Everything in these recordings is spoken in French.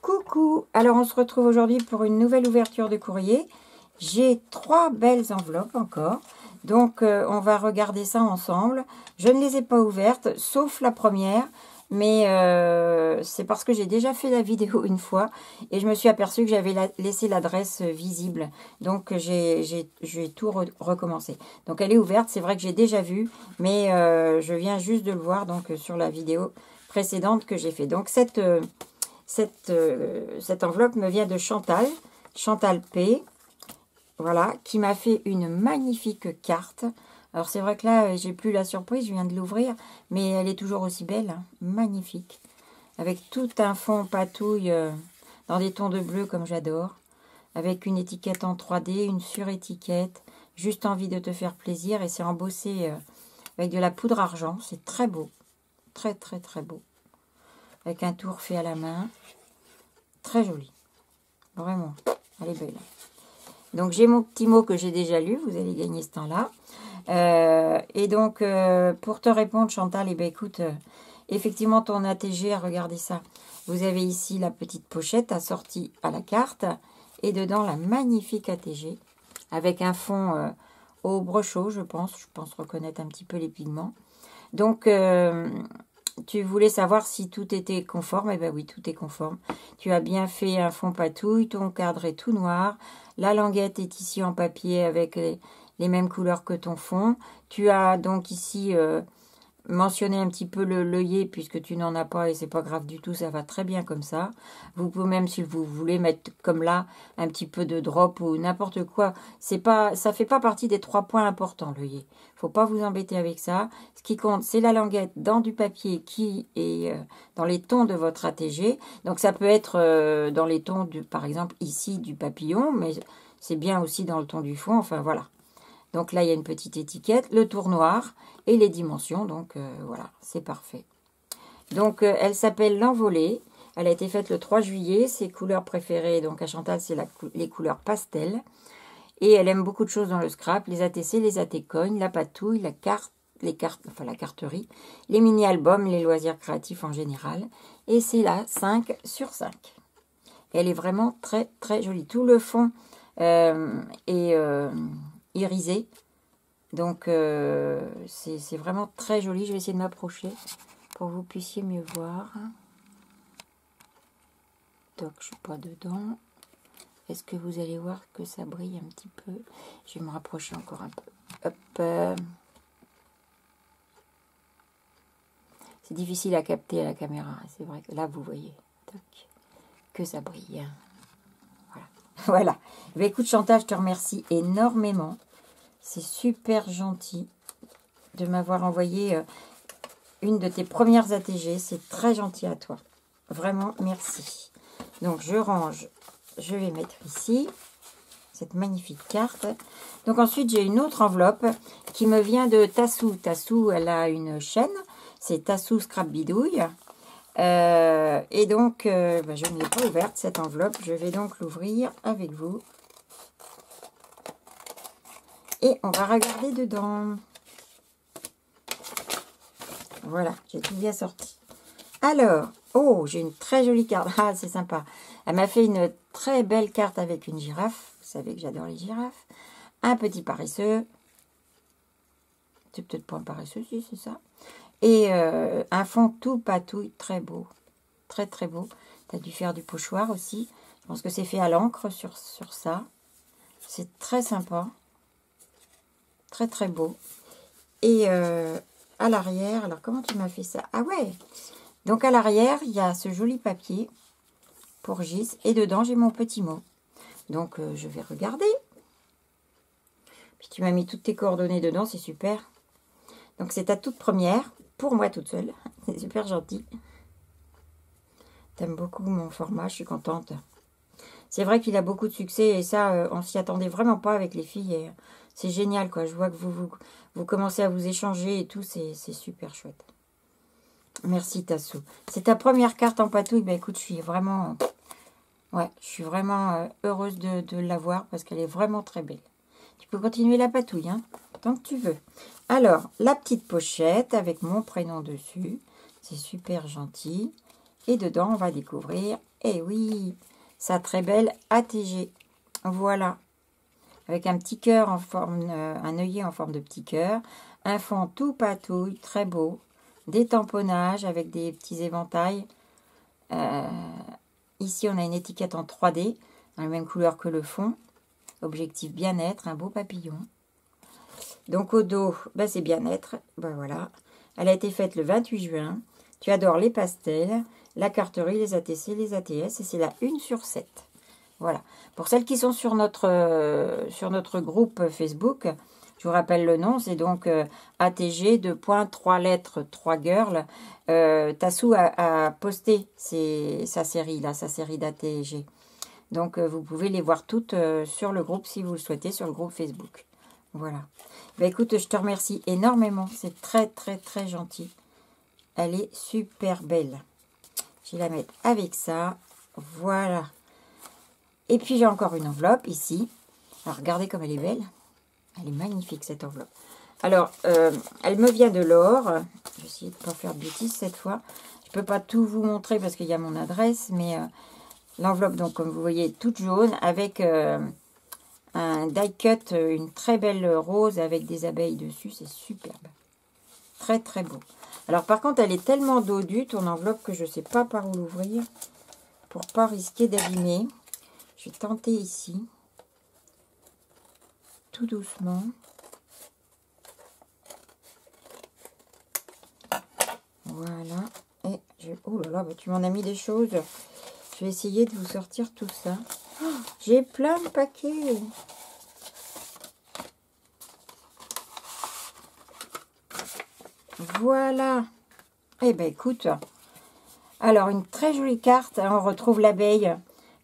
Coucou, alors on se retrouve aujourd'hui pour une nouvelle ouverture de courrier. J'ai 3 belles enveloppes encore, donc on va regarder ça ensemble. Je ne les ai pas ouvertes, sauf la première, mais c'est parce que j'ai déjà fait la vidéo une fois et je me suis aperçue que j'avais laissé l'adresse visible, donc j'ai tout recommencé. Donc elle est ouverte, c'est vrai que j'ai déjà vu, mais je viens juste de le voir donc sur la vidéo précédente que j'ai fait. Donc cette enveloppe me vient de Chantal P, voilà, qui m'a fait une magnifique carte. Alors c'est vrai que là, j'ai plus la surprise, je viens de l'ouvrir, mais elle est toujours aussi belle, hein, magnifique. Avec tout un fond patouille dans des tons de bleu comme j'adore. Avec une étiquette en 3D, une surétiquette, juste envie de te faire plaisir. Et c'est embossé avec de la poudre argent, c'est très beau, très très très beau. Avec un tour fait à la main. Très joli. Vraiment. Elle est belle. Donc, j'ai mon petit mot que j'ai déjà lu. Vous allez gagner ce temps-là. Et donc, pour te répondre, Chantal, eh bien, écoute, effectivement, ton ATG, regardez ça. Vous avez ici la petite pochette assortie à la carte. Et dedans, la magnifique ATG. Avec un fond au brochot, je pense. Je pense reconnaître un petit peu les pigments. Donc, tu voulais savoir si tout était conforme. Eh bien oui, tout est conforme. Tu as bien fait un fond patouille. Ton cadre est tout noir. La languette est ici en papier avec les mêmes couleurs que ton fond. Tu as donc ici mentionné un petit peu l'œillet puisque tu n'en as pas et c'est pas grave du tout. Ça va très bien comme ça. Vous pouvez même, si vous voulez, mettre comme là un petit peu de drop ou n'importe quoi. C'est pas, ça fait pas partie des 3 points importants, l'œillet. Faut pas vous embêter avec ça. Ce qui compte, c'est la languette dans du papier qui est dans les tons de votre ATG. Donc, ça peut être dans les tons, par exemple, ici, du papillon, mais c'est bien aussi dans le ton du fond. Enfin, voilà. Donc là, il y a une petite étiquette, le tour noir et les dimensions. Donc, voilà, c'est parfait. Donc, elle s'appelle l'Envolée. Elle a été faite le 3 juillet. Ses couleurs préférées, donc à Chantal, c'est les couleurs pastel. Et elle aime beaucoup de choses dans le scrap, les ATC, les AT-coins, la patouille, la carterie, les mini-albums, les loisirs créatifs en général. Et c'est là 5 sur 5. Elle est vraiment très très jolie. Tout le fond est irisé. Donc c'est vraiment très joli. Je vais essayer de m'approcher pour que vous puissiez mieux voir. Donc je ne suis pas dedans. Est-ce que vous allez voir que ça brille un petit peu? Je vais me rapprocher encore un peu. Hop. C'est difficile à capter à la caméra. C'est vrai que là, vous voyez. Toc, que ça brille. Voilà. Voilà. Mais écoute, Chantal, je te remercie énormément. C'est super gentil de m'avoir envoyé une de tes premières ATG. C'est très gentil à toi. Vraiment, merci. Donc, je range. Je vais mettre ici cette magnifique carte. Donc ensuite, j'ai une autre enveloppe qui me vient de Tassou. Tassou, elle a une chaîne. C'est Tassou Scrap Bidouille. Et donc, je ne l'ai pas ouverte, cette enveloppe. Je vais donc l'ouvrir avec vous. Et on va regarder dedans. Voilà, j'ai tout bien sorti. Alors, oh, j'ai une très jolie carte. Ah, c'est sympa. Elle m'a fait une très belle carte avec une girafe. Vous savez que j'adore les girafes. Un petit paresseux. C'est peut-être pas un paresseux, si, c'est ça. Et un fond tout patouille, très beau. Très, très beau. Tu as dû faire du pochoir aussi. Je pense que c'est fait à l'encre sur ça. C'est très sympa. Très, très beau. Et à l'arrière, alors comment tu m'as fait ça? Ah ouais! Donc à l'arrière, il y a ce joli papier pour Gis. Et dedans, j'ai mon petit mot. Donc je vais regarder. Puis tu m'as mis toutes tes coordonnées dedans, c'est super. Donc c'est ta toute première, pour moi toute seule. C'est super gentil. T'aimes beaucoup mon format, je suis contente. C'est vrai qu'il a beaucoup de succès et ça, on s'y attendait vraiment pas avec les filles. C'est génial, quoi. Je vois que vous commencez à vous échanger et tout, c'est super chouette. Merci Tassou. C'est ta première carte en patouille. Ben écoute, je suis vraiment heureuse de l'avoir parce qu'elle est vraiment très belle. Tu peux continuer la patouille, hein, tant que tu veux. Alors, la petite pochette avec mon prénom dessus. C'est super gentil. Et dedans, on va découvrir, eh oui, sa très belle ATG. Voilà. Avec un petit cœur en forme, un œillet en forme de petit cœur. Un fond tout patouille, très beau. Des tamponnages avec des petits éventails. Ici, on a une étiquette en 3D, dans la même couleur que le fond. Objectif bien-être, un beau papillon. Donc au dos, ben, c'est bien-être. Ben, voilà. Elle a été faite le 28 juin. Tu adores les pastels, la carterie, les ATC, les ATS. Et c'est la 1/7. Voilà. Pour celles qui sont sur notre groupe Facebook, je vous rappelle le nom. C'est donc ATG, 3 lettres, 3 girls. Tassou a posté sa série d'ATG. Donc, vous pouvez les voir toutes sur le groupe si vous le souhaitez, sur le groupe Facebook. Voilà. Ben, écoute, je te remercie énormément. C'est très, très, très gentil. Elle est super belle. Je vais la mettre avec ça. Voilà. Et puis, j'ai encore une enveloppe ici. Alors, regardez comme elle est belle. Elle est magnifique, cette enveloppe. Alors, elle me vient de l'or. Je vais essayer de ne pas faire de bêtises cette fois. Je ne peux pas tout vous montrer parce qu'il y a mon adresse, mais... l'enveloppe, donc, comme vous voyez, toute jaune, avec un die cut, une très belle rose avec des abeilles dessus. C'est superbe. Très, très beau. Alors, par contre, elle est tellement dodue, ton enveloppe, que je ne sais pas par où l'ouvrir pour ne pas risquer d'abîmer. Je vais tenter ici. Tout doucement. Voilà. Et oh là là, bah, tu m'en as mis des choses. Je vais essayer de vous sortir tout ça. Oh, j'ai plein de paquets. Voilà. Eh bien, écoute. Alors, une très jolie carte. On retrouve l'abeille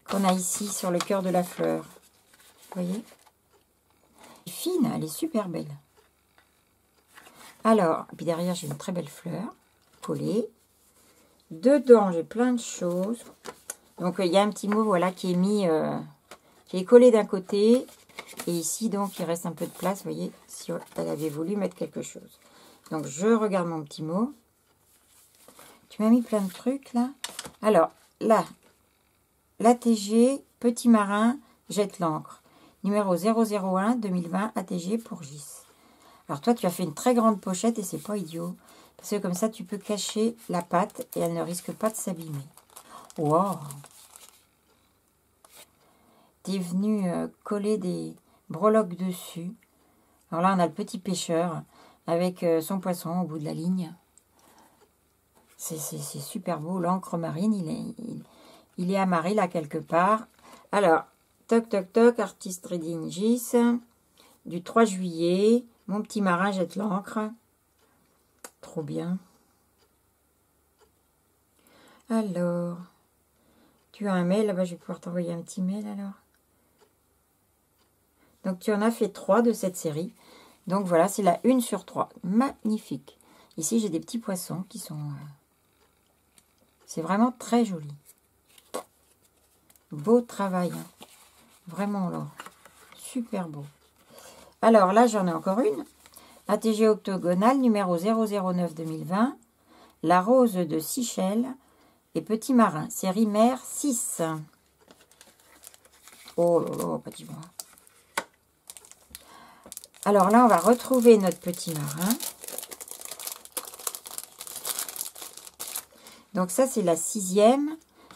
qu'on a ici sur le cœur de la fleur. Vous voyez? Elle est fine, elle est super belle. Alors, puis derrière, j'ai une très belle fleur collée. Dedans, j'ai plein de choses. Donc, il y a un petit mot, voilà, qui est mis, qui est collé d'un côté. Et ici, donc, il reste un peu de place, vous voyez, si elle avait voulu mettre quelque chose. Donc, je regarde mon petit mot. Tu m'as mis plein de trucs, là. Alors, là, l'ATG, Petit Marin, jette l'encre. Numéro 001 2020 ATG pour Gis. Alors, toi, tu as fait une très grande pochette et c'est pas idiot. Parce que comme ça, tu peux cacher la pâte et elle ne risque pas de s'abîmer. Wow! Tu es venu coller des breloques dessus. Alors là, on a le petit pêcheur avec son poisson au bout de la ligne. C'est super beau. L'encre marine, il est amarré là quelque part. Alors, toc, toc, toc, Artist Reading Gis. Du 3 juillet. Mon petit marin jette l'encre. Trop bien. Alors, tu as un mail. Là-bas, je vais pouvoir t'envoyer un petit mail alors. Donc, tu en as fait 3 de cette série. Donc, voilà, c'est la 1/3. Magnifique. Ici, j'ai des petits poissons qui sont... c'est vraiment très joli. Beau travail. Hein. Vraiment, là. Super beau. Alors, là, j'en ai encore une. ATG octogonale, numéro 009 2020. La rose de Sichel et Petit Marin. Série mère 6. Oh là là, petit bras. Alors là, on va retrouver notre petit marin. Donc ça, c'est la 6e.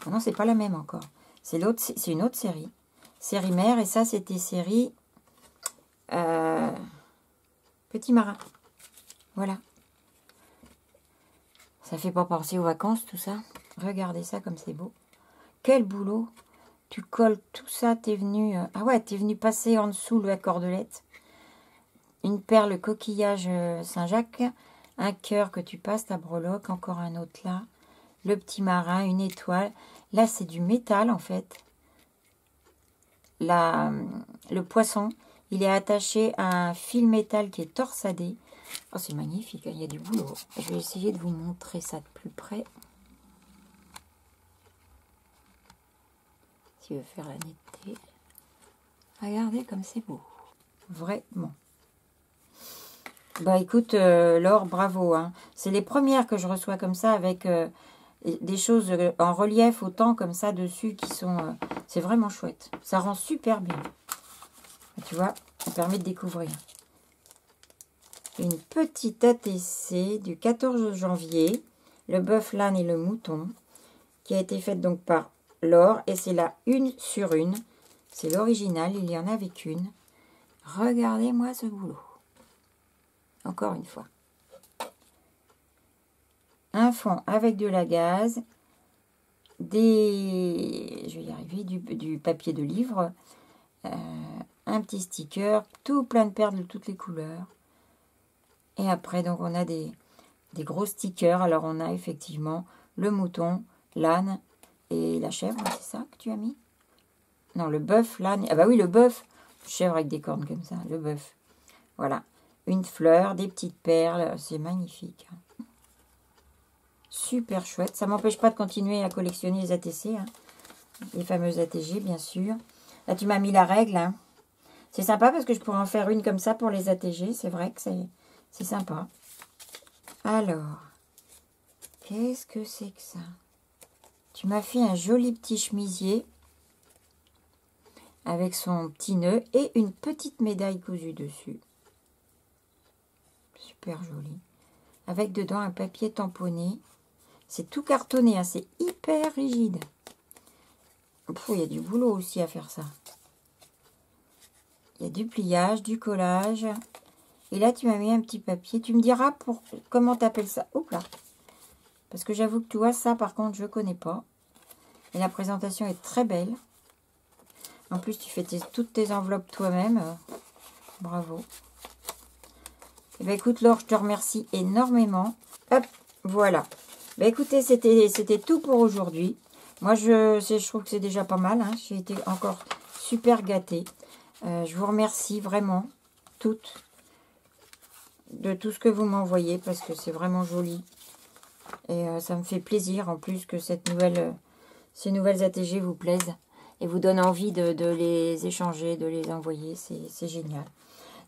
Oh non, c'est pas la même encore. C'est une autre série. Série mère, et ça, c'était série Petit Marin. Voilà. Ça fait pas penser aux vacances, tout ça. Regardez ça comme c'est beau. Quel boulot. Tu colles tout ça, t'es venu... ah ouais, t'es venu passer en dessous la cordelette. Une perle coquillage Saint-Jacques. Un cœur que tu passes, ta breloque. Encore un autre là. Le petit marin, une étoile. Là, c'est du métal, en fait. Le poisson, il est attaché à un fil métal qui est torsadé. Oh, c'est magnifique, il y a du boulot. Je vais essayer de vous montrer ça de plus près. Si je veux faire la netteté. Regardez comme c'est beau. Vraiment. Bah écoute, Laure, bravo. Hein. C'est les premières que je reçois comme ça avec des choses en relief autant comme ça dessus qui sont... c'est vraiment chouette. Ça rend super bien. Tu vois, ça permet de découvrir. Une petite ATC du 14 janvier. Le bœuf, l'âne et le mouton. Qui a été faite donc par Laure. Et c'est la 1 sur 1. C'est l'original, il y en avait qu'une. Regardez-moi ce boulot. Encore une fois. Un fond avec de la gaze, je vais y arriver, du papier de livre, un petit sticker, tout plein de perles de toutes les couleurs. Et après, donc, on a des gros stickers. Alors, on a effectivement le mouton, l'âne et la chèvre, c'est ça que tu as mis? Non, le bœuf, l'âne. Ah bah oui, le bœuf. Chèvre avec des cornes comme ça, le bœuf. Voilà. Une fleur, des petites perles. C'est magnifique. Super chouette. Ça ne m'empêche pas de continuer à collectionner les ATC. Hein. Les fameuses ATG, bien sûr. Là, tu m'as mis la règle. Hein. C'est sympa parce que je pourrais en faire une comme ça pour les ATG. C'est vrai que c'est sympa. Alors, qu'est-ce que c'est que ça? Tu m'as fait un joli petit chemisier avec son petit nœud et une petite médaille cousue dessus. Super joli. Avec dedans un papier tamponné. C'est tout cartonné, hein, c'est hyper rigide. Il y a du boulot aussi à faire ça. Il y a du pliage, du collage. Et là, tu m'as mis un petit papier. Tu me diras comment tu appelles ça. Oups là. Parce que j'avoue que tu vois, ça par contre, je ne connais pas. Et la présentation est très belle. En plus, tu fais toutes tes enveloppes toi-même. Bravo. Et bien, écoute, Laure, je te remercie énormément. Hop, voilà. Ben, écoutez, c'était tout pour aujourd'hui. Moi, je trouve que c'est déjà pas mal. Hein. J'ai été encore super gâtée. Je vous remercie vraiment toutes de tout ce que vous m'envoyez parce que c'est vraiment joli. Et ça me fait plaisir en plus que ces nouvelles ATG vous plaisent et vous donnent envie de les échanger, de les envoyer. C'est génial.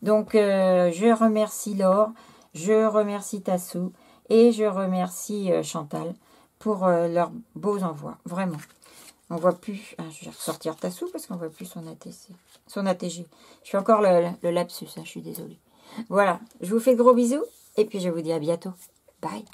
Donc, je remercie Laure, je remercie Tassou. Et je remercie Chantal pour leurs beaux envois. Vraiment. On ne voit plus... Ah, je vais ressortir Tassou parce qu'on ne voit plus son ATC. Son ATG. Je fais encore le lapsus. Hein, je suis désolée. Voilà. Je vous fais de gros bisous. Et puis je vous dis à bientôt. Bye.